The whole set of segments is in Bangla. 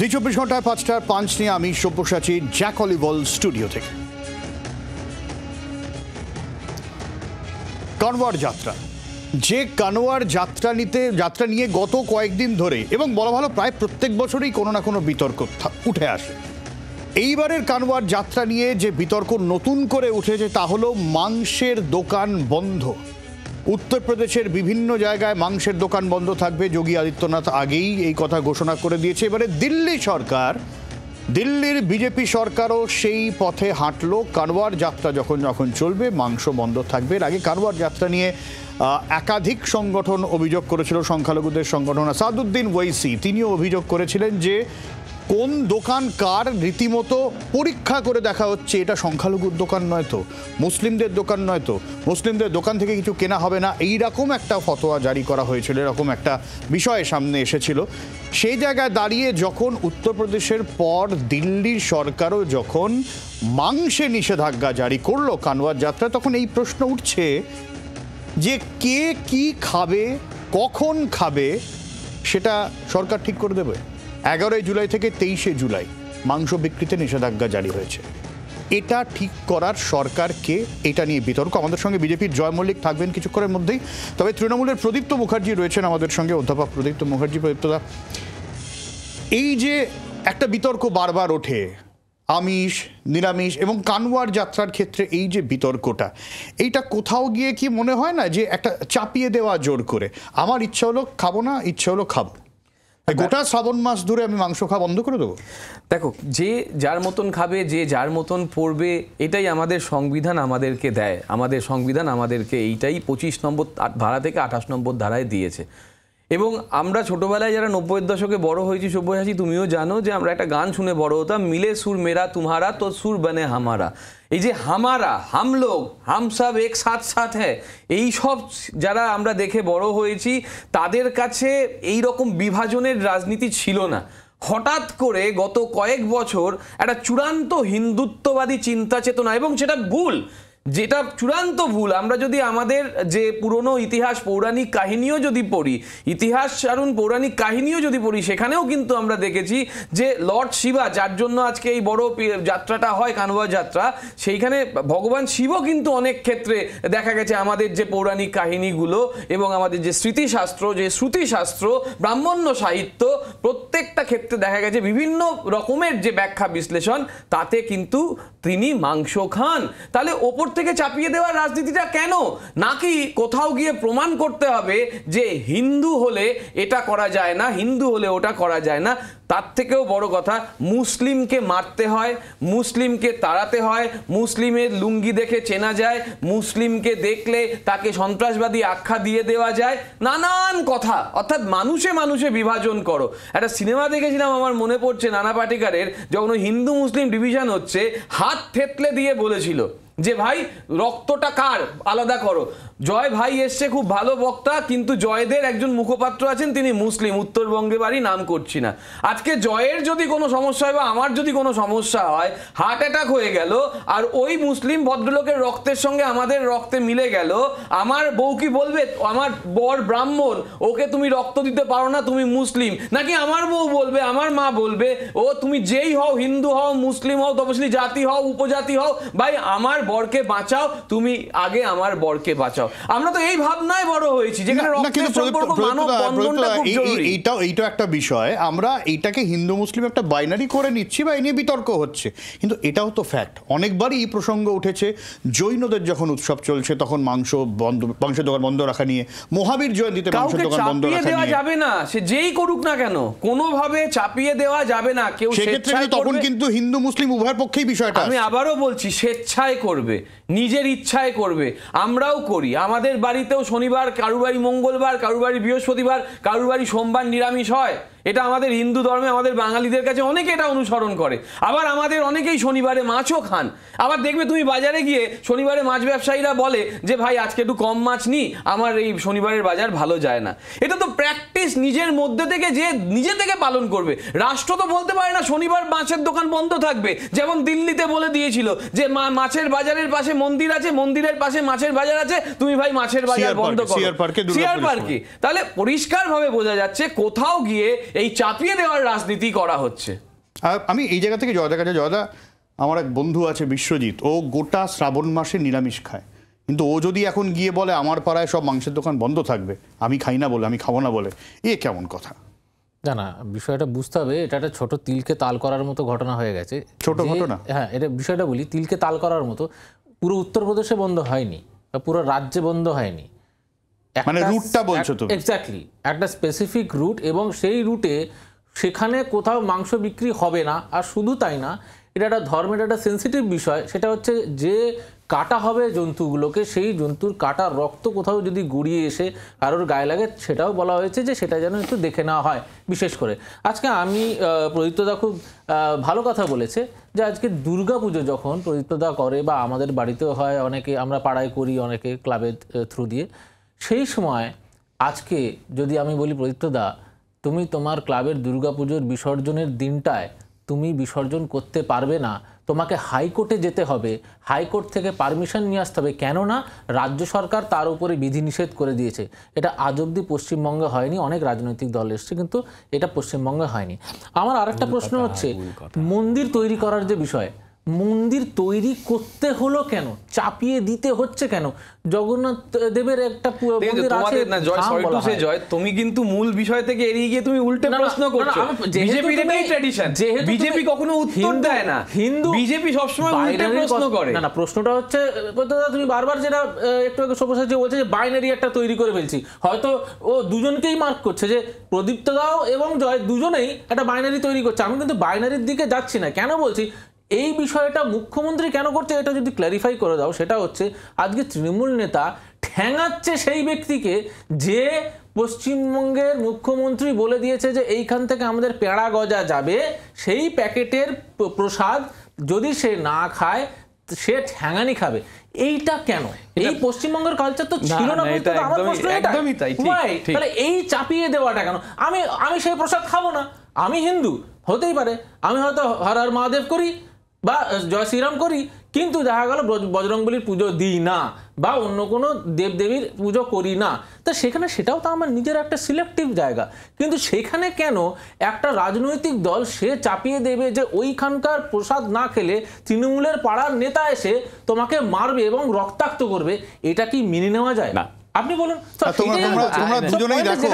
জি 24 ঘন্টায় 5টার 5 নিয়ে আমি সব্যসাচী জ্যাক অলিভল স্টুডিও থেকে। কানওয়ার যাত্রা, যে কানওয়ার যাত্রা নিয়ে গত কয়েকদিন ধরে এবং বলা ভালো প্রায় প্রত্যেক বছরই কোনো না কোনো বিতর্ক উঠে আসে। এইবারের কানওয়ার যাত্রা নিয়ে যে বিতর্ক নতুন করে উঠেছে তা হলো মাংসের দোকান বন্ধ। উত্তরপ্রদেশের বিভিন্ন জায়গায় মাংসের দোকান বন্ধ থাকবে। যোগী আদিত্যনাথ আগেই এই কথা ঘোষণা করে দিয়েছে। এবারে দিল্লির বিজেপি সরকারও সেই পথে হাঁটলো। কানওয়ার যাত্রা যখন চলবে মাংস বন্ধ থাকবে। এর আগে কানওয়ার যাত্রা নিয়ে একাধিক সংগঠন অভিযোগ করেছিল। সংখ্যালঘুদের সংগঠন আসাদুদ্দিন ওয়াইসি তিনিও অভিযোগ করেছিলেন যে কোন দোকান কার রীতিমতো পরীক্ষা করে দেখা হচ্ছে। এটা সংখ্যালঘুর দোকান নয় তো, মুসলিমদের দোকান নয় তো, মুসলিমদের দোকান থেকে কিছু কেনা হবে না, এইরকম একটা ফতোয়া জারি করা হয়েছিল। এরকম একটা বিষয় সামনে এসেছিল। সেই জায়গায় দাঁড়িয়ে যখন উত্তরপ্রদেশের পর দিল্লির সরকারও যখন মাংসে নিষেধাজ্ঞা জারি করলো কানওয়ার যাত্রা, তখন এই প্রশ্ন উঠছে যে কে কি খাবে, কখন খাবে, সেটা সরকার ঠিক করে দেবে। 11 জুলাই থেকে 23 জুলাই মাংস বিক্রিতে নিষেধাজ্ঞা জারি হয়েছে। এটা ঠিক করার সরকারকে, এটা নিয়ে বিতর্ক। আমাদের সঙ্গে বিজেপির জয় মল্লিক থাকবেন কিছুক্ষণের মধ্যেই। তবে তৃণমূলের প্রদীপ্ত মুখার্জি রয়েছেন আমাদের সঙ্গে, অধ্যাপক প্রদীপ্ত মুখার্জি। প্রদীপ্তদা, এই যে একটা বিতর্ক বারবার ওঠে আমিষ নিরামিষ এবং কানওয়ার যাত্রার ক্ষেত্রে, এই যে বিতর্কটা, এইটা কোথাও গিয়ে কি মনে হয় না যে একটা চাপিয়ে দেওয়া জোর করে? আমার ইচ্ছা হলো খাবো না, ইচ্ছা হলো খাবো, গোটা শ্রাবণ মাস ধরে আমি মাংস খাওয়া বন্ধ করে দেবো? দেখো, যে যার মতন খাবে, যে যার মতন পড়বে, এটাই আমাদের সংবিধান আমাদেরকে দেয়। আমাদের সংবিধান আমাদেরকে এইটাই 25 নম্বর ধারা থেকে 28 নম্বর ধারায় দিয়েছে। এবং আমরা ছোটবেলায় যারা 90-এর দশকে বড় হয়েছি, সব্যসাচী তুমিও জানো যে আমরা একটা গান শুনে বড় হতাম, মিলে সুর মেরা তুমহারা তো সুর বনে হামারা। এই যে হামারা, হাম লোগ, হাম সব এক সাথ সাথ হ্যাঁ, এই সব যারা আমরা দেখে বড় হয়েছি, তাদের কাছে এই রকম বিভাজনের রাজনীতি ছিল না। হঠাৎ করে গত কয়েক বছর একটা চূড়ান্ত হিন্দুত্ববাদী চিন্তা চেতনা, এবং সেটা ভুল, যেটা চূড়ান্ত ভুল। আমরা যদি আমাদের যে পুরনো ইতিহাস, পৌরাণিক কাহিনীও যদি পড়ি, ইতিহাস ছাড়ুন পৌরাণিক কাহিনীও যদি পড়ি, সেখানেও কিন্তু আমরা দেখেছি যে লর্ড শিবা, যার জন্য আজকে এই বড় যাত্রাটা হয় কানওয়া যাত্রা, সেইখানে ভগবান শিবও কিন্তু অনেক ক্ষেত্রে দেখা গেছে আমাদের যে পৌরাণিক কাহিনীগুলো এবং আমাদের যে স্মৃতিশাস্ত্র, যে শ্রুতিশাস্ত্র, ব্রাহ্মণ্য সাহিত্য, প্রত্যেকটা ক্ষেত্রে দেখা গেছে বিভিন্ন রকমের যে ব্যাখ্যা বিশ্লেষণ, তাতে কিন্তু তিনি মাংস খান। তাহলে ওপর থেকে চাপিয়ে দেওয়ার রাজনীতিটা কেন? নাকি কোথাও গিয়ে প্রমাণ করতে হবে যে হিন্দু হলে এটা করা যায় না, হিন্দু হলে ওটা করা যায় না? তার থেকেও বড় কথা, মুসলিমকে মারতে হয়, মুসলিমকে তাড়াতে হয়, মুসলিমের লুঙ্গি দেখে চেনা যায়, মুসলিমকে দেখলে তাকে সন্ত্রাসবাদী আখ্যা দিয়ে দেওয়া যায়, নানান কথা। অর্থাৎ মানুষে মানুষে বিভাজন করো। একটা সিনেমা দেখেছিলাম, আমার মনে পড়ছে, নানা পাটেকরের, যখন হিন্দু মুসলিম ডিভিশন হচ্ছে, হাত থেতলে দিয়ে বলেছিল যে ভাই রক্তটা কার আলাদা করো। জয় ভাই এসছে, খুব ভালো বক্তা, কিন্তু জয়দের একজন মুখপাত্র আছেন, তিনি মুসলিম, উত্তরবঙ্গে বাড়ি, নাম করছি না। আজকে জয়ের যদি কোনো সমস্যা হয় বা আমার যদি কোনো সমস্যা হয়, হার্ট অ্যাটাক হয়ে গেল, আর ওই মুসলিম ভদ্রলোকের রক্তের সঙ্গে আমাদের রক্তে মিলে গেল, আমার বউ কি বলবে আমার বর ব্রাহ্মণ, ওকে তুমি রক্ত দিতে পারো না, তুমি মুসলিম? নাকি আমার বউ বলবে, আমার মা বলবে, ও তুমি যেই হও, হিন্দু হও, মুসলিম হও, তপশিলি জাতি হও, উপজাতি হও, ভাই আমার বরকে বাঁচাও, তুমি আগে আমার বরকে বাঁচাও। আমরা তো এই ভাবনায় বড় হয়েছি, যেখানে রক্তের সম্পর্ক, মানব বন্ধনটা খুব জরুরি। এইটাও একটা বিষয়, আমরা এইটাকে হিন্দু মুসলিম একটা বাইনারি করে নিচ্ছি বা এই নিয়ে বিতর্ক হচ্ছে, কিন্তু এটাও তো ফ্যাক্ট। অনেকবারই এই প্রসঙ্গ উঠেছে, জৈনদের যখন উৎসব চলছে তখন মাংসের দোকান বন্ধ রাখা নিয়ে, মহাবীর জয়ন্তীতে মাংসের দোকান বন্ধ রাখা নিয়ে। যাবে না, সে যেই করুক না কেন, কোনোভাবে চাপিয়ে দেওয়া যাবে না। কেউ সেক্ষেত্রে তখন কিন্তু হিন্দু মুসলিম উভয়ের পক্ষেই বিষয়টা, আমি আবারও বলছি, স্বেচ্ছায় করবে, নিজের ইচ্ছায় করবে। আমরাও করি, আমাদের বাড়িতেও শনিবার, কারুর বাড়ি মঙ্গলবার, কারুর বাড়ি বৃহস্পতিবার, কারুর বাড়ি সোমবার নিরামিষ হয়। এটা আমাদের হিন্দু ধর্মে, আমাদের বাঙালিদের কাছে অনেকে এটা অনুসরণ করে। আবার আমাদের অনেকেই শনিবারে মাছও খান। আবার দেখবে তুমি বাজারে গিয়ে শনিবারে মাছ ব্যবসায়ীরা বলে যে ভাই আজকে একটু কম মাছ নি, আমার এই শনিবারের বাজার ভালো যায় না। এটা তো প্র্যাকটিস নিজের মধ্যে থেকে, যে নিজে থেকে পালন করবে। রাষ্ট্র তো বলতে পারে না শনিবার মাছের দোকান বন্ধ থাকবে, যেমন দিল্লিতে বলে দিয়েছিল যে মাছের বাজারের পাশে মন্দির আছে, মন্দিরের পাশে মাছের বাজার আছে, তুমি ভাই মাছের বাজার বন্ধ করো, সিআর পার্কে। তাহলে পরিষ্কারভাবে বোঝা যাচ্ছে কোথাও গিয়ে এই চাপিয়ে দেওয়ার রাজনীতি করা হচ্ছে। আমি এই জায়গা থেকে জয়দার কাছে, জয়দা আমার এক বন্ধু আছে বিশ্বজিৎ, ও গোটা শ্রাবণ মাসে নিরামিষ খায়, কিন্তু ও যদি এখন গিয়ে বলে আমার পাড়ায় সব মাংসের দোকান বন্ধ থাকবে, আমি খাই না বলে, আমি খাবো না বলে, এ কেমন কথা? না, বিষয়টা বুঝতে হবে, এটা একটা ছোট তিলকে তাল করার মতো ঘটনা হয়ে গেছে। ছোট ঘটনা? হ্যাঁ, এটা বিষয়টা বলি, তিলকে তাল করার মতো। পুরো উত্তরপ্রদেশে বন্ধ হয়নি, পুরো রাজ্যে বন্ধ হয়নি, মানে রুটটা বলছো তুমি? এক্স্যাক্টলি, একটা স্পেসিফিক রুট, এবং সেই রুটে সেখানে কোথাও মাংস বিক্রি হবে না। আর শুধু তাই না, এটা একটা ধর্মের একটা সেন্সিটিভ বিষয়, সেটা হচ্ছে যে কাটা হবে জন্তুগুলোকে, সেই জন্তুর কাটার রক্ত কোথাও যদি গড়িয়ে এসে কারোর গায়ে লাগে, সেটাও বলা হয়েছে যে সেটা যেন একটু দেখে নেওয়া হয়। বিশেষ করে আজকে আমি প্রদীপ্তদা খুব ভালো কথা বলেছে যে আজকে দুর্গাপুজো যখন প্রদীপ্তদা করে, বা আমাদের বাড়িতেও হয়, অনেকে আমরা পাড়ায় করি, অনেকে ক্লাবের থ্রু দিয়ে, সেই সময় আজকে যদি আমি বলি প্রদীপ্তদা, তুমি তোমার ক্লাবের দুর্গাপুজোর বিসর্জনের দিনটায় তুমি বিসর্জন করতে পারবে না, তোমাকে হাইকোর্টে যেতে হবে, হাইকোর্ট থেকে পারমিশন নিয়ে আসতে হবে, কেননা রাজ্য সরকার তার উপরে বিধিনিষেধ করে দিয়েছে। এটা আজ অব্দি পশ্চিমবঙ্গে হয়নি, অনেক রাজনৈতিক দল এসছে, কিন্তু এটা পশ্চিমবঙ্গে হয়নি। আমার আরেকটা প্রশ্ন হচ্ছে, মন্দির তৈরি করার যে বিষয়, মন্দির তৈরি করতে হলো কেন, চাপিয়ে দিতে হচ্ছে কেন? জগন্নাথ দেবের একটা মন্দির আছে, জয়, তুমি কিন্তু মূল বিষয় থেকে এড়িয়ে গিয়ে তুমি উল্টে প্রশ্ন করছো। বিজেপির এটাই ট্র্যাডিশন, বিজেপি কখনো উত্তর দেয় না, হিন্দু বিজেপি সবসময় উল্টে প্রশ্ন করে। না, প্রশ্নটা হচ্ছে তুমি বারবার যেটা একটু আগে সব্যসাচী বলছে যে বাইনারি একটা তৈরি করে ফেলছি, হয়তো ও দুজনকেই মার্ক করছে যে প্রদীপ্তদাও এবং জয় দুজনেই একটা বাইনারি তৈরি করছে। আমি কিন্তু বাইনারির দিকে যাচ্ছি না। কেন বলছি এই বিষয়টা মুখ্যমন্ত্রী কেন করছে, এটা যদি ক্ল্যারিফাই করে দাও। সেটা হচ্ছে আজকে তৃণমূল নেতা ঠ্যাঙাচ্ছে সেই ব্যক্তিকে যে পশ্চিমবঙ্গের মুখ্যমন্ত্রী বলে দিয়েছে যে এইখান থেকে আমাদের পেড়া গজা যাবে, সেই প্যাকেটের প্রসাদ যদি সে না খায় সে ঠ্যাঙানি খাবে। এইটা কেন? এই পশ্চিমবঙ্গের কালচার তো ছিল না। আমার প্রশ্ন তাহলে এই চাপিয়ে দেওয়াটা কেন? আমি সেই প্রসাদ খাবো না, আমি হিন্দু, হতেই পারে আমি হয়তো হর হর মহাদেব করি বা জয় শ্রীরাম করি, কিন্তু দেখা গেল বজরংবলীর পুজো দিই না বা অন্য কোনো দেবদেবীর পুজো করি না। তা সেখানে সেটাও তো আমার নিজের একটা সিলেক্টিভ জায়গা, কিন্তু সেখানে কেন একটা রাজনৈতিক দল সে চাপিয়ে দেবে যে ওইখানকার প্রসাদ না খেলে তৃণমূলের পাড়ার নেতা এসে তোমাকে মারবে এবং রক্তাক্ত করবে? এটা কি মেনে নেওয়া যায় না? আপনি বলুন। তোমরা দুজনেই দেখো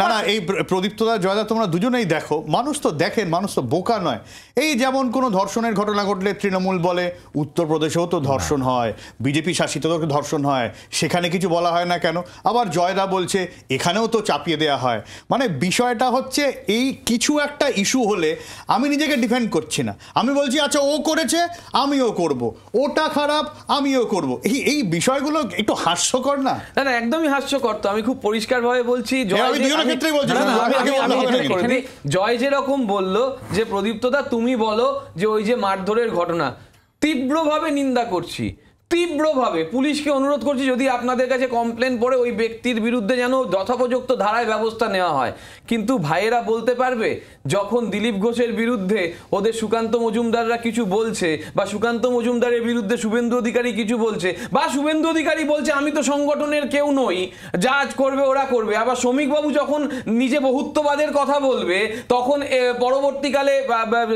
না, না এই প্রদীপ্তদা, জয়দা, তোমরা দুজনেই দেখো, মানুষ তো দেখেন, মানুষ তো বোকা নয়। এই যেমন কোনো ধর্ষণের ঘটনা ঘটলে তৃণমূল বলে উত্তরপ্রদেশেও তো ধর্ষণ হয়, বিজেপি শাসিত ধর্ষণ হয়, সেখানে কিছু বলা হয় না কেন? আবার জয়দা বলছে এখানেও তো চাপিয়ে দেওয়া হয়। মানে বিষয়টা হচ্ছে এই কিছু একটা ইস্যু হলে আমি নিজেকে ডিফেন্ড করছি না, আমি বলছি আচ্ছা ও করেছে আমিও করব, ওটা খারাপ আমিও করব। এই বিষয়গুলো একটু হাস্যকর না? না, একদমই হাস্যকর। তো আমি খুব পরিষ্কারভাবে বলছি, জয় যেরকম বললো যে প্রদীপ্তদা তুমি বলো যে ওই যে মারধরের ঘটনা, তীব্রভাবে নিন্দা করছি, তীব্রভাবে পুলিশকে অনুরোধ করছি যদি আপনাদের কাছে কমপ্লেন পড়ে ওই ব্যক্তির বিরুদ্ধে যেন যথোপযুক্ত ধারায় ব্যবস্থা নেওয়া হয়। কিন্তু ভাইয়েরা বলতে পারবে যখন দিলীপ ঘোষের বিরুদ্ধে ওদের সুকান্ত মজুমদাররা কিছু বলছে, বা সুকান্ত মজুমদারের বিরুদ্ধে শুভেন্দু অধিকারী কিছু বলছে, বা শুভেন্দু অধিকারী বলছে আমি তো সংগঠনের কেউ নই, যা আজ করবে ওরা করবে, আবার শ্রমিকবাবু যখন নিজে বহুত্ববাদের কথা বলবে তখন পরবর্তীকালে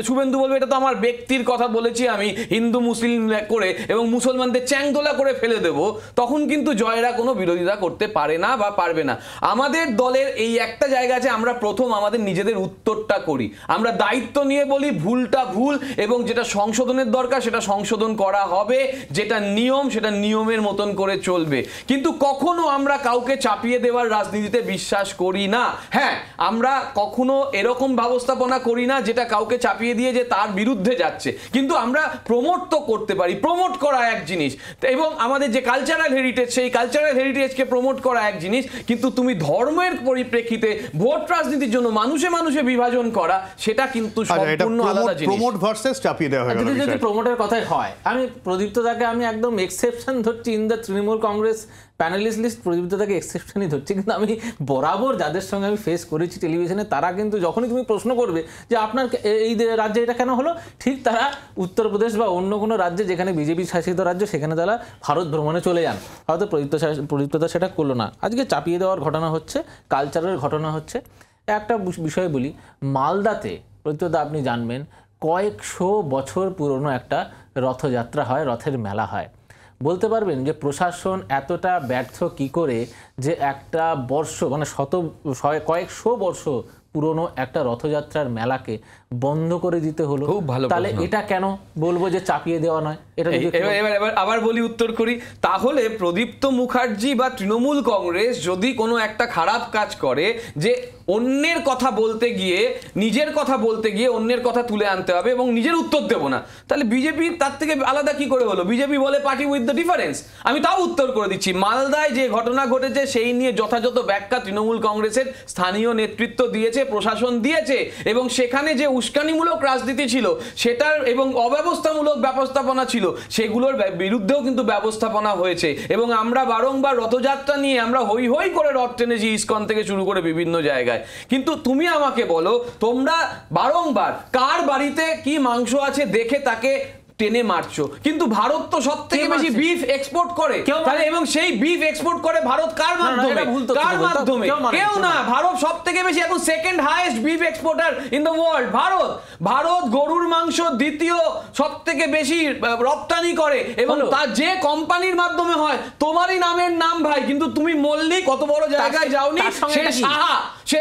শুভেন্দু বলবে এটা তো আমার ব্যক্তির কথা বলেছি আমি, হিন্দু মুসলিম করে এবং মুসলমানদের চ্যাংদোলা করে ফেলে দেব, তখন কিন্তু জয়রা কোনো বিরোধিতা করতে পারে না বা পারবে না। আমাদের দলের এই একটা জায়গা আছে, আমরা প্রথম আমাদের নিজেদের উত্তরটা করি, আমরা দায়িত্ব নিয়ে বলি ভুলটা ভুল এবং যেটা সংশোধনের দরকার সেটা সংশোধন করা হবে, যেটা নিয়ম সেটা নিয়মের মতন করে চলবে। কিন্তু কখনো আমরা কাউকে চাপিয়ে দেওয়ার রাজনীতিতে বিশ্বাস করি না। হ্যাঁ, আমরা কখনো এরকম ব্যবস্থাপনা করি না যেটা কাউকে চাপিয়ে দিয়ে যে তার বিরুদ্ধে যাচ্ছে, কিন্তু আমরা প্রমোট তো করতে পারি। প্রমোট করা এক জিনিস, এবং আমাদের যে কালচারাল হেরিটেজ সেই কালচারাল হেরিটেজকে প্রমোট করা এক জিনিস, কিন্তু তুমি ধর্মের পরিপ্রেক্ষিতে ভোট রাজনীতির জন্য মানুষে মানুষে বিভাজন করা সেটা কিন্তু সম্পূর্ণ আলাদা জিনিস। প্রমোট ভার্সেস চাপিয়ে দেওয়া হয়ে গেল। যদি প্রমোটের কথাই হয়, আমি প্রদীপ্তদাকে আমি একদম এক্সেপশন ধরছি in the Trinamool Congress panellist list, প্রদীপ্তদাকে এক্সেপশনই ধরছি। কিন্তু আমি বরাবর যাদের সঙ্গে আমি ফেস করেছি টেলিভিশনে, তারা কিন্তু যখনই তুমি প্রশ্ন করবে যে আপনার এই রাজ্যে এটা কেন হলো, ঠিক তারা উত্তরপ্রদেশ বা অন্য কোনো রাজ্যে যেখানে বিজেপি শাসিত রাজ্য সেখানে তারা ভারত ভ্রমণে চলে যান। হয়তো প্রদীপ্তদা সেটা করলো না। আজকে চাপিয়ে দেওয়ার ঘটনা হচ্ছে, কালচারের ঘটনা হচ্ছে। একটা বিষয় বলি, মালদাতে প্রত্যেকটা আপনি জানবেন কয়েকশো বছর পুরনো একটা রথযাত্রা হয়, রথের মেলা হয়। বলতে পারবেন যে প্রশাসন এতটা ব্যর্থ কি করে যে একটা বর্ষ মানে কয়েকশো বর্ষ পুরনো একটা রথযাত্রার মেলাকে বন্ধ করে দিতে হলো? খুব ভালো তাহলে প্রশ্ন। এটা কেন বলবো যে চাপিয়ে দেওয়া নয়? এটা যদি এবার আবার বলি, উত্তর করি। তাহলে প্রদীপ্ত মুখার্জি বা তৃণমূল কংগ্রেস যদি কোনো একটা খারাপ কাজ করে, যে অন্যের কথা বলতে গিয়ে নিজের কথা বলতে গিয়ে অন্যের কথা তুলে আনতে হবে এবং নিজের উত্তর দেবো না, তাহলে বিজেপি তার থেকে আলাদা কি করে হলো? বিজেপি বলে পার্টি উইথ দ্য ডিফারেন্স। আমি তাও উত্তর করে দিচ্ছি, মালদায় যে ঘটনা ঘটেছে সেই নিয়ে যথাযথ ব্যাখ্যা তৃণমূল কংগ্রেসের স্থানীয় নেতৃত্ব দিয়েছে, প্রশাসন দিয়েছে, এবং সেখানে যে উস্কানিমূলক রাজনীতি ছিল সেটার এবং অব্যবস্থামূলক ব্যবস্থাপনা ছিল সেগুলোর বিরুদ্ধেও কিন্তু ব্যবস্থাপনা হয়েছে। এবং আমরা বারংবার রথযাত্রা নিয়ে আমরা হই হই করে রথ টেনেছি ইসকন থেকে শুরু করে বিভিন্ন জায়গায়। কিন্তু তুমি আমাকে বলো, তোমরা বারংবার কার বাড়িতে কি মাংস আছে দেখে তাকে টেনে মারছো, কিন্তু ভারত তো সব থেকে বেশি বিফ এক্সপোর্ট করে, তাহলে এবং সেই বিফ এক্সপোর্ট করে ভারত কার মাধ্যমে? কার মাধ্যমে? কেউ না। ভারত সব থেকে বেশি এখন second highest beef exporter in the world. Bharat গরুর মাংস দ্বিতীয় সব থেকে বেশি রপ্তানি করে, এবং তার যে কোম্পানির মাধ্যমে হয় তোমারই নামের নাম ভাই, কিন্তু তুমি মল্লিক কত বড় জায়গায় যাওনি, সে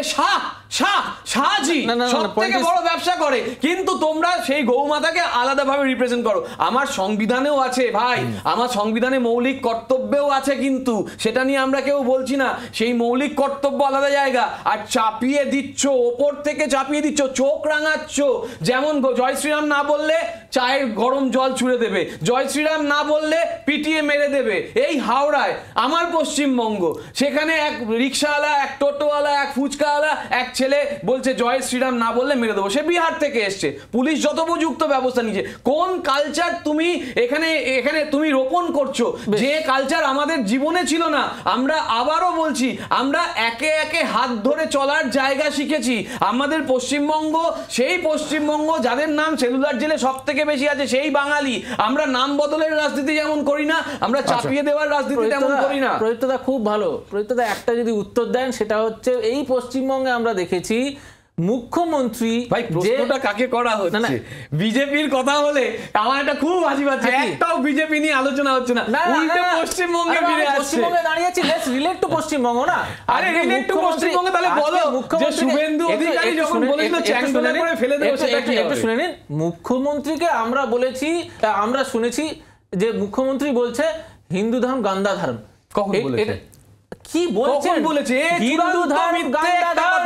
শাহজি সব থেকে বড় ব্যবসা করে, কিন্তু তোমরা সেই গৌমাতাকে আলাদাভাবে রিপ্রেজেন্ট করো। আমার সংবিধানেও আছে ভাই, আমার সংবিধানে মৌলিক কর্তব্যও আছে, কিন্তু সেটা নিয়ে আমরা কেউ বলছি না। সেই মৌলিক কর্তব্য আলাদা জায়গা, আর চাপিয়ে দিচ্ছ, ওপর থেকে চাপিয়ে দিচ্ছ, চোখ রাঙাচ্ছ। যেমন জয় শ্রীরাম না বললে চায়ের গরম জল ছুঁড়ে দেবে, জয় শ্রীরাম না বললে পিটিয়ে মেরে দেবে। এই হাওড়ায় আমার পশ্চিমবঙ্গ, সেখানে এক রিক্সাওয়ালা, এক টোটোওয়ালা, এক ফুচকাওয়ালা, এক ছেলে বলছে জয় শ্রীরাম না বললে মেরে দেবো। সে বিহার থেকে এসছে, পুলিশ যথোপযুক্ত ব্যবস্থা নিয়েছে। কোন কালচার তুমি এখানে তুমি রোপণ করছো, যে কালচার আমাদের জীবনে ছিল না। আমরা আবারও বলছি, আমরা একে একে হাত ধরে চলার জায়গা শিখেছি। আমাদের পশ্চিমবঙ্গ, সেই পশ্চিমবঙ্গ যাদের নাম সেলুলার জেলে সব থেকে বেশি আছে, সেই বাঙালি। আমরা নাম বদলের রাজনীতি যেমন করি না, আমরা চাপিয়ে দেওয়ার রাজনীতি তেমন করি না। প্রদীপ্তদা খুব ভালো। প্রদীপ্তদা একটা যদি উত্তর দেন, সেটা হচ্ছে এই পশ্চিমবঙ্গে আমরা দেখেছি মুখ্যমন্ত্রী, ভাই প্রশ্নটা কাকে করা হচ্ছে? বিজেপির কথা হলে আমার এটা খুব হাসি পাচ্ছে, একটাও বিজেপি নিয়ে আলোচনা হচ্ছে না, উল্টে পশ্চিমবঙ্গে ফিরে আসছে। পশ্চিমবঙ্গে দাঁড়িয়েছি, লেটস রিলেট টু পশ্চিমবঙ্গ না। আরে রিলেট টু পশ্চিমবঙ্গ, তাহলে বলো যে শুভেন্দু অধিকারী যখন বলেছিল চ্যাংদোলা করে ফেলে দেব, সেটা কি? একটু শুনে নিন। মুখ্যমন্ত্রীকে আমরা বলেছি, আমরা শুনেছি যে মুখ্যমন্ত্রী বলছে হিন্দু ধর্ম গান্দা ধর্ম। কখন বলেছে? কি বলছেন? বলেছে হিন্দু ধর্ম গান্দা ধর্ম।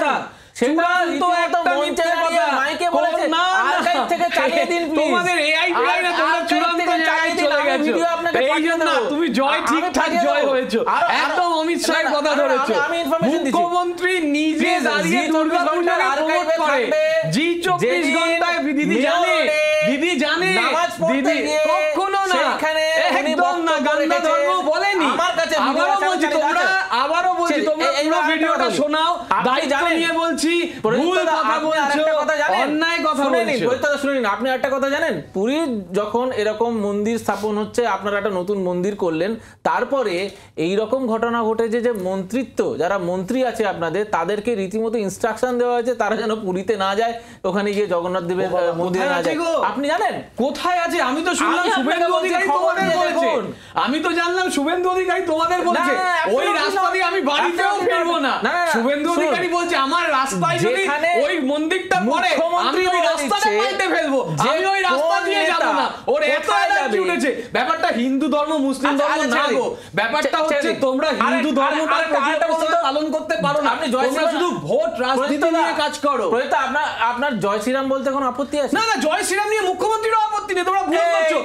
তুমি জয় ঠিকঠাক জয় হয়েছো, একদম অমিত শাহের কথা ধরেছো। মুখ্যমন্ত্রী নিজে দাঁড়িয়ে দুর্গাপূজাকে প্রমোট করে। জি24 ঘন্টায় দিদি জানে, দিদি কখনো না, একদম না, গান্দা ধর্ম বলেনি। আবারও বলছি তোমরা পুরো ভিডিওটা শোনাও, দায়িত্ব নিয়ে বলছি, ভুল কথা বলছো, অন্যায় কথা বলছো। শুনে নিন, আপনি একটা কথা জানেন, পুরীর যখন এরকম মন্দির স্থাপন হচ্ছে, আপনারা একটা নতুন মন্দির করলেন, তারপরে এই রকম ঘটনা ঘটেছে যে মন্ত্রিত্ব, যারা মন্ত্রী আছে আপনাদের, তাদেরকে রীতিমতো ইনস্ট্রাকশন দেওয়া হয়েছে তারা যেন পুরীতে না যায়, ওখানে গিয়ে জগন্নাথ দেবের মন্দিরে না যায়। আপনি জানেন কোথায় আছে? আমি তো শুনলাম শুভেন্দু অধিকারী তোমাদের বলেছে, আমি তো জানলাম শুভেন্দু অধিকারী তোমাদের বলেছে ওই রাস্তা দিয়ে আমি বাড়িতেও ফিরবো না। শুভেন্দু অধিকারী বলছে আমার রাস্তায় যদি ওই মন্দিরটা পড়ে আমি ওই রাস্তাটা পাল্টে ফেলবো, আমি ওই রাস্তা দিয়ে যাব না। ওর এত এনার্জি উঠেছে। ব্যাপারটা হিন্দু ধর্ম মুসলিম ধর্ম না গো, ব্যাপারটা হচ্ছে তোমরা হিন্দু ধর্মটা পালন করতে পারো না, তোমরা শুধু ভোট রাজনীতি নিয়ে কাজ করো। আপনার জয় শ্রীরাম বলতে কোনো আপত্তি আছে? না না, জয় শ্রীরাম নিয়ে মুখ্যমন্ত্রীরও আপত্তি নেই, তোমরা ভুল করছো।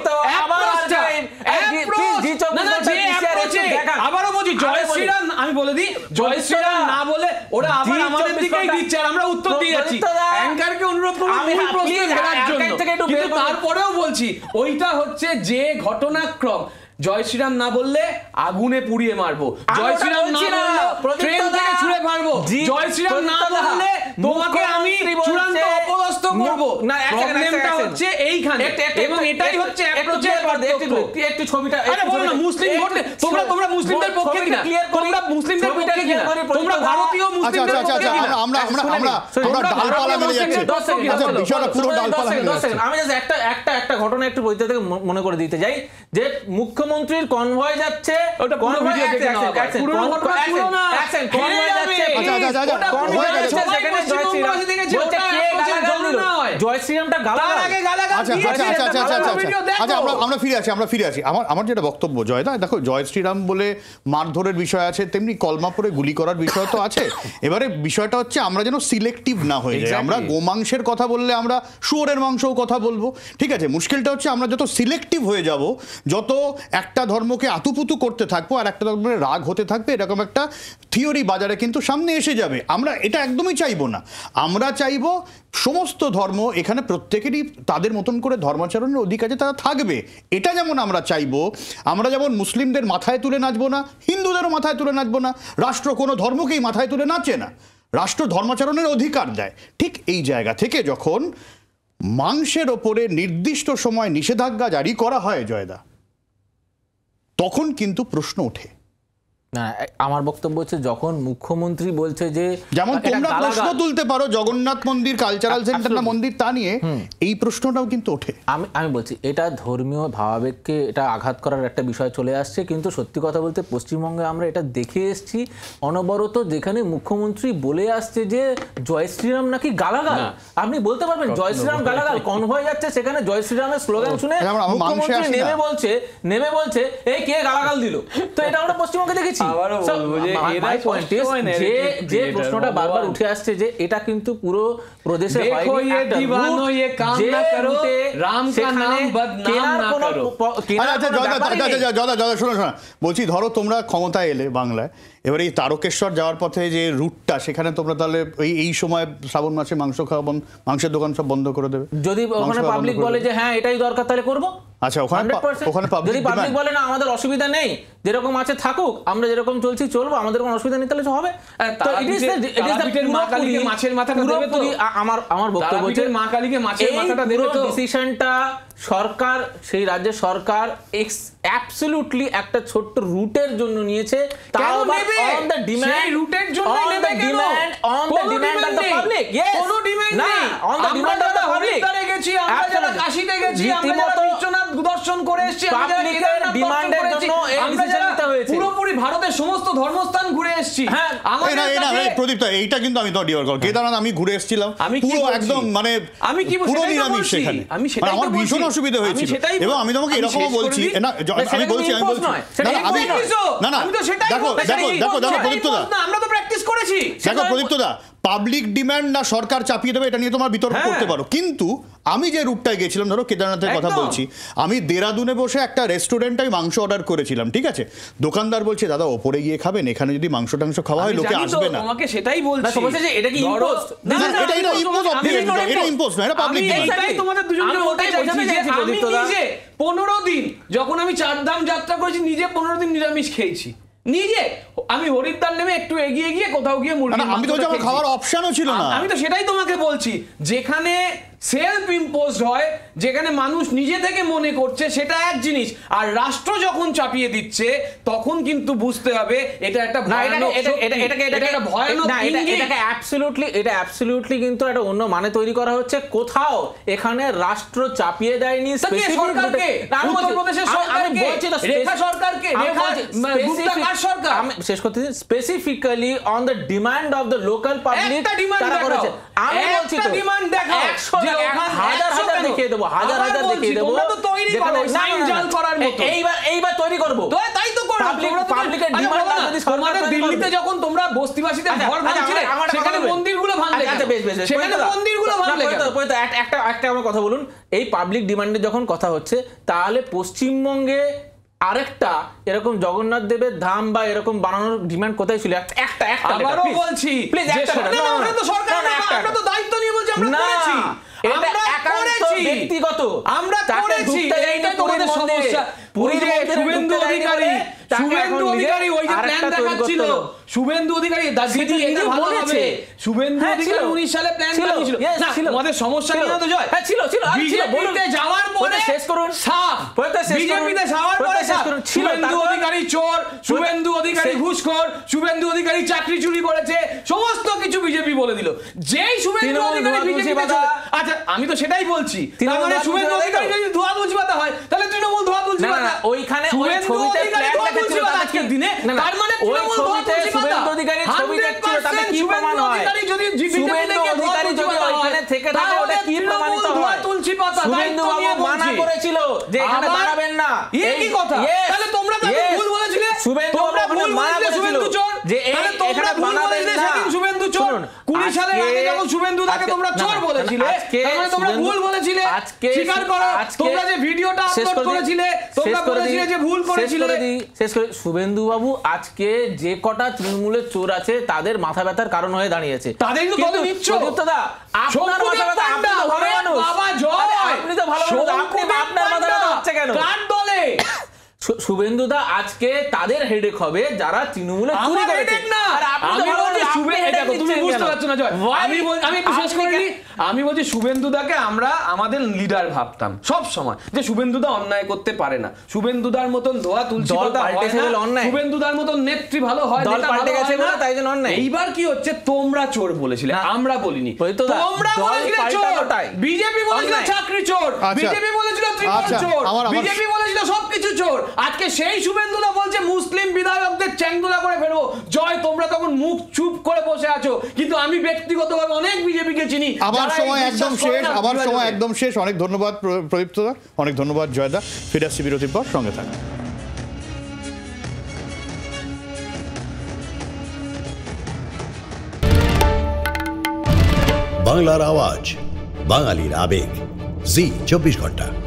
আবারও বলছি জয় শ্রীরাম, আমি বলে দিই জয় শ্রীরাম না বলে ওরা আবার আমাদের দিকেই দিচ্ছে আর আমরা উত্তর দিয়ে যাচ্ছি। অ্যাঙ্কারকে অনুরোধ করব মূল প্রশ্নে ফেরার জন্য, কিন্তু তারপরেও বলছি ওইটা হচ্ছে যে ঘটনাক্রম জয় শ্রীরাম না বললে আগুনে পুড়িয়ে মারবো, জয় শ্রীরাম না বললে ট্রেন থেকে ছুঁড়ে মারবো, জয় শ্রীরাম না বললে তোমাকে আমি চূড়ান্ত অপদস্থ করব। না, প্রবলেমটা হচ্ছে এইখানে, এবং এটাই হচ্ছে অ্যাপ্রোচের পার্থক্য। একটু ছবিটা আরে বলো না, মুসলিম ভোট তোমরা মুসলিমদের পক্ষে কিনা, তোমরা মুসলিমদের পক্ষে কিনা, তোমরা ভারতীয় মুসলিমদের পক্ষে কিনা। আমরা ডালপালা মেরে যাচ্ছি। আচ্ছা, বিষয়টা পুরো ডালপালা মেরে যাচ্ছে। আমি জাস্ট একটা ঘটনা একটু বলতে থেকে মনে করে দিতে যাই যে মুখ্যমন্ত্রীর কনভয় যাচ্ছে, ওটা পুরো ভিডিও দেখে নাও, পুরো ঘটনা পুরো না, কনভয় যাচ্ছে, কনভয় যাচ্ছে, সেখানে জয় শ্রীরামটা গালাগাল। আচ্ছা, আমরা ফিরে আসি। আমার যেটা বক্তব্য, জয়দা দেখো, জয় শ্রীরাম বলে মারধরের বিষয় আছে, তেমনি কলমা পরে গুলি করার বিষয় তো আছে। এবারে বিষয়টা হচ্ছে আমরা যেন সিলেক্টিভ না হয়ে যাই। আমরা গোমাংসের কথা বললে আমরা শুয়োরের মাংসও কথা বলবো, ঠিক আছে? মুশকিলটা হচ্ছে আমরা যত সিলেক্টিভ হয়ে যাব, যত একটা ধর্মকে আতুপুতু করতে থাকবো আর একটা ধর্মের রাগ হতে থাকবে, এরকম একটা থিওরি বাজারে কিন্তু সামনে এসে যাবে। আমরা এটা একদমই চাইবো না। আমরা চাইবো সমস্ত ধর্ম এখানে প্রত্যেকেরই তাদের মতন করে ধর্মাচরণের অধিকারে তারা থাকবে, এটা যেমন আমরা চাইবো। আমরা যেমন মুসলিমদের মাথায় তুলে নাচবো না, হিন্দুদেরও মাথায় তুলে নাচবো না, রাষ্ট্র কোনো ধর্মকেই মাথায় তুলে নাচে না, রাষ্ট্র ধর্মাচরণের অধিকার দেয়। ঠিক এই জায়গা থেকে যখন মাংসের ওপরে নির্দিষ্ট সময় নিষেধাজ্ঞা জারি করা হয় জয়দা, তখন কিন্তু প্রশ্ন ওঠে। না, আমার বক্তব্য হচ্ছে যখন মুখ্যমন্ত্রী বলছে যে, যেমন তোমরা প্রশ্ন তুলতে পারো জগন্নাথ মন্দির কালচারাল সেন্টার না মন্দির তা নিয়ে, এই প্রশ্নটাও কিন্তু ওঠে। আমি বলছি এটা ধর্মীয় ভাবাবেগকে এটা আঘাত করার একটা বিষয় চলে আসছে, কিন্তু সত্যি কথা বলতে পশ্চিমবঙ্গে আমরা এটা দেখে এসেছি অনবরত, যেখানে মুখ্যমন্ত্রী বলে আসছে যে জয় শ্রীরাম নাকি গালাগাল। আপনি বলতে পারবেন জয় শ্রীরাম গালাগাল? কনভয় যাচ্ছে, সেখানে জয় শ্রীরামের স্লোগান শুনে মুখ্যমন্ত্রী নেমে বলছে এই কে গালাগাল দিল। তো এটা আমরা পশ্চিমবঙ্গে দেখেছি। যে প্রশ্নটা বারবার উঠে আসছে যে এটা কিন্তু পুরো প্রদেশে বলছি, ধরো তোমরা ক্ষমতায় এলে বাংলায়, এবার এই তারকেশ্বর যাওয়ার পথে যে রুটটা, সেখানে তোমরা তাহলে এই সময় শ্রাবণ মাসে মাংস খাওয়া, মাংসের দোকান সব বন্ধ করে দেবে? যদি ওখানে পাবলিক বলে যে হ্যাঁ এটাই দরকার, তাহলে করবো। আচ্ছা, ওখানে যদি পাবলিক বলে না আমাদের অসুবিধা নেই, যেরকম আছে থাকুক, আমরা যেরকম চলছি চলবো, আমাদের কোনো অসুবিধা নেই, তাহলে হবে। মাছের মাথাটা দেবে তো। আমার বক্তব্য হচ্ছে মা কালীকে মাছের মাথাটা দেবে তো। ডিসিশনটা সরকার, সেই রাজ্যের সরকার অ্যাবসলিউটলি একটা ছোট্ট রুটের জন্য নিয়েছে, তাও অন দ্য ডিমান্ড, রুটের জন্য নেবে কেন? On the demand of the public. কোনো ডিমান্ড নেই, on the demand of the public. আমরা গেছি, আমরা যারা কাশীতে গেছি, আমরা যারা বিশ্বনাথ দর্শন করে এসেছি, আমরা যারা কেদারনাথ ডিমান্ডের জন্য এই ডিসিশন নিতে হয়েছে। পুরোপুরি ভারতের সমস্ত ধর্মস্থান ঘুরে এসেছি। হ্যাঁ, প্রদীপ, এইটা কিন্তু আমি তো ডিওর কর, কেদারনাথ আমি ঘুরে এসেছিলাম, পুরো একদম মানে আমি কি পুরো নিরামিষ সেখানে। আমি সেটাই আমার ভীষণ অসুবিধা হয়েছিল, এবং আমি তোমাকে এরকমও বলছি না, আমি বলছি না, আমি তো সেটাই, দেখো প্রদীপ্তদা, আমরা তো প্র্যাকটিস করেছি। দেখো প্রদীপ্তদা, পাবলিক ডিমান্ড না সরকার চাপিয়ে দেবে, এটা নিয়ে তোমার বিতর্ক করতে পারো, কিন্তু আমি যে রুটটায় গেছিলাম, ধরো কেদারনাথের কথা বলছি, আমি দেরাদুনে বসে একটা রেস্টুরেন্টে মাংস অর্ডার করেছিলাম, ঠিক আছে? দোকানদার বলছে দাদা ওপরে গিয়ে খাবেন, এখানে যদি মাংস টাংস খাওয়া হয় লোকে আসবে না। তোমাকে সেটাই বলছি, এটা কি ইম্পোজ? না, এটা ইম্পোজ না, এটা পাবলিক ডিমান্ড। এটাই তোমাদের দুজনকে ওটাই বলছি যে আমি নিজে 15 দিন যখন আমি চারধাম যাত্রা করেছি, নিজে 15 দিন নিরামিষ খেয়েছি। নিজে আমি হরিদ্বার নেমে একটু এগিয়ে গিয়ে কোথাও গিয়ে মুরগি, আমি তো আমার খাওয়ার অপশনও ছিল না। আমি তো সেটাই তোমাকে বলছি, যেখানে সেলফ ইম্পোজড হয়, যেখানে মানুষ নিজে থেকে মনে করছে, সেটা এক জিনিস, আর রাষ্ট্র যখন চাপিয়ে দিচ্ছে তখন কিন্তু বুঝতে হবে এটা একটা ভয়ানক, এটা ভয়ানক ইঙ্গিত। এটাকে অ্যাবসলিউটলি কিন্তু একটা অন্য মানে তৈরি করা হচ্ছে। কোথাও এখানে রাষ্ট্র চাপিয়ে দেয়নি সরকারকে, উত্তরপ্রদেশের সরকারকে, রেখা সরকারকে, সরকার। আমি শেষ করতে দিন, specifically on the demand of the local public তারা করেছে। আমি বলছি তো ডিমান্ড দেখাও, হাজার দেখিয়ে দেবো, হাজার দেখিয়ে দেবো, এইবার তৈরি করবো, তাই তো পাবলিকের ডিমান্ড। তোমাদের দিল্লিতে যখন তোমরা বস্তিবাসীদের ঘর ভাঙছিলে, সেখানে মন্দিরগুলো ভাঙলে, সেখানে মন্দিরগুলো ভাঙলে, একটা আমার কথা বলুন, এই পাবলিক ডিমান্ডের যখন কথা হচ্ছে, তাহলে পশ্চিমবঙ্গে আরেকটা এরকম জগন্নাথ দেবের ধাম বা এরকম বানানোর ডিমান্ড কোথায় ছিল? একটা আবারও বলছি, প্লিজ, আমরা তো সরকার, আমরা তো দায়িত্ব নিয়ে বলছি, আমরা করেছি। এটা আমরা একান্ত করেছি। ব্যক্তিগত। আমরা তাকে করেছি, ঢুকতে দেয়নি এইটাই তোমাদের পুরীর মন্দিরে। সমস্যা। পুরীর ওই যে মন্দিরে শুভেন্দু ঢুকতে দেয়নি অধিকারী, বলে তাকে শুভেন্দু এখন নিজে অধিকারী ওই যে আরেকটা প্ল্যান তৈরি দেখাচ্ছিল, করতে হলো। শুভেন্দু অধিকারী সেটা দিদি এটা নিজে ভালো বলেছে। হবে, শুভেন্দু হ্যাঁ, অধিকারী ছিল। 19 সালে প্ল্যান ছিল, বানিয়েছিল। yes, না, ছিল। আমাদের সমস্যা ছিল। কি না তো জয়, হ্যাঁ, ছিল, ছিল, আর ছিল, বলুন। বিজেপিতে যাওয়ার পরে শেষ করুন। সাফ, পরেরটা শেষ করুন। বিজেপিতে যাওয়ার পরে পরেরটা শেষ সাফ, করুন। ছিল, শুভেন্দু তারপর- অধিকারী চোর, শুভেন্দু অধিকারী সে- ঘুষখোর, শুভেন্দু অধিকারী চাকরি চুরি করেছে, সমস্ত কিছু বিজেপি বলে দিল। যেই শুভেন্দু তৃণমূল অধিকারী ধোয়া তুলসী বিজেপিতে পাতা। আচ্ছা আমি তো সেটাই বলছি, তার তৃণমূল মানে ধোয়া শুভেন্দু তুলসী অধিকারী পাতা যদি ধোয়া তুলসী পাতা হয় তাহলে তৃণমূল ধোয়া তুলসী না, না, পাতা। না, ওইখানে ওই শুভেন্দু ছবিতে অধিকারী প্ল্যান ধোয়া দেখাচ্ছিল, তুলসী পাতা তাতে আজকের কি- দিনে, না, না, তার মানে ওই তৃণমূল ধোয়া ছবিতে তুলসী পাতা। শুভেন্দু অধিকারীর ছবি দেখছিল, তাতে কি 100% প্রমাণ হয়? শুভেন্দু অধিকারী যদি বিজেপিতে শুভেন্দু গিয়ে ধোয়া অধিকারী তুলসী যদি পাতা হয়, ওইখানে থেকে থাকে, তাহলে ওটা কি তৃণমূল প্রমাণিত ধোয়া হয়? তুলসী পাতা, শুভেন্দু দায়িত্ব নিয়ে বাবু মানা বলছি। করেছিল যে এখানে আবার- দাঁড়াবেন না। এ কি কথা? Yes, তাহলে তোমরা তাকে yes, ভুল বলেছিলে? শুভেন্দু তোমরা বাবু ভুল মানা বলেছিলে করেছিল শুভেন্দু চোর? যে তাহলে তোমরা এখানে ভুল বানাবেন বলেছিলে না। সেদিন শুভেন্দু চোর। শুনুন, 20 সালের আগে আজকে- যখন শুভেন্দুদাকে আজকে- তোমরা না, চোর না, বলেছিলে, আজকে তার মানে তোমরা শুভেন্দু- ভুল বলেছিলে। আজকে স্বীকার করো, আজকে- তোমরা যে ভিডিওটা শেষ আপলোড করে দিই, করেছিলে, তোমরা শেষ করে বলেছিলে দিই, যে ভুল করেছিলে। শেষ করে শুভেন্দু বাবু আজকে যে কটা তৃণমূলের চোর আছে তাদের মাথা ব্যথার কারণ হয়ে দাঁড়িয়েছে। তাদেরই তো কিন্তু দলে নিচ্ছ। প্রদীপ্তদা, আপনার মাথা ব্যথা, আপনি তো ভালো মানুষ। বাবা জয়, আরে, আপনি তো ভালো মানুষ, আপনি আপনার মাথা ব্যথা হচ্ছে কেন? কার দলে? শুভেন্দুদা আজকে তাদের হেডেক হবে যারা তৃণমূলে চুরি আমার করেছে। headache না। আর আপনি তো আমি ভালো বলছি মানুষ, আপনি শুভেন্দু, headache দেখো, তুমি নিচ্ছেন বুঝতে কেন? পারছো না জয়। Why? আমি বিশেষ আপনি করে কেন- আমি বলছি শুভেন্দুদাকে আমরা আমাদের লিডার ভাবতাম সব সময়, যে শুভেন্দুদা অন্যায় করতে পারে না, শুভেন্দুদার মতন ধোয়া তুলসী দল পাতা হয় পাল্টেছে না, বলে অন্যায়। শুভেন্দুদার মতন নেত্রী ভালো হয়, দল নেতা পাল্টে ভালো গেছে হয় না, বলে তাই জন্য অন্যায়। এইবার কি হচ্ছে, তোমরা চোর বলেছিলে, না। আমরা বলিনি। প্রদীপ্তদা, তোমরা দল বলেছিলে চোর, পাল্টানোটাই বিজেপি বলেছিল অন্যায়। চাকরি চোর, আচ্ছা। বিজেপি বলেছিল ত্রিপল আচ্ছা, চোর, আমার- বিজেপি বলেছিল সবকিছু চোর। আজকে সেই শুভেন্দুদা বলছে মুসলিম বিধায়কদের চ্যাংদোলা করে ফেলবো। জয়, তোমরা তখন মুখ চুপ করে বসে আছো, কিন্তু আমি ব্যক্তিগতভাবে অনেক বিজেপিকে চিনি। আমার যারা এই সময় বিশ্বাস একদম করে শেষ, না আমার বিভাজনে। সময় একদম শেষ। অনেক ধন্যবাদ প্রদীপ্তদা, অনেক ধন্যবাদ জয়দা। ফিরে আসছি বিরতির পর, সঙ্গে থাকুন। বাংলার আওয়াজ, বাঙালির আবেগ, জি 24 ঘন্টা।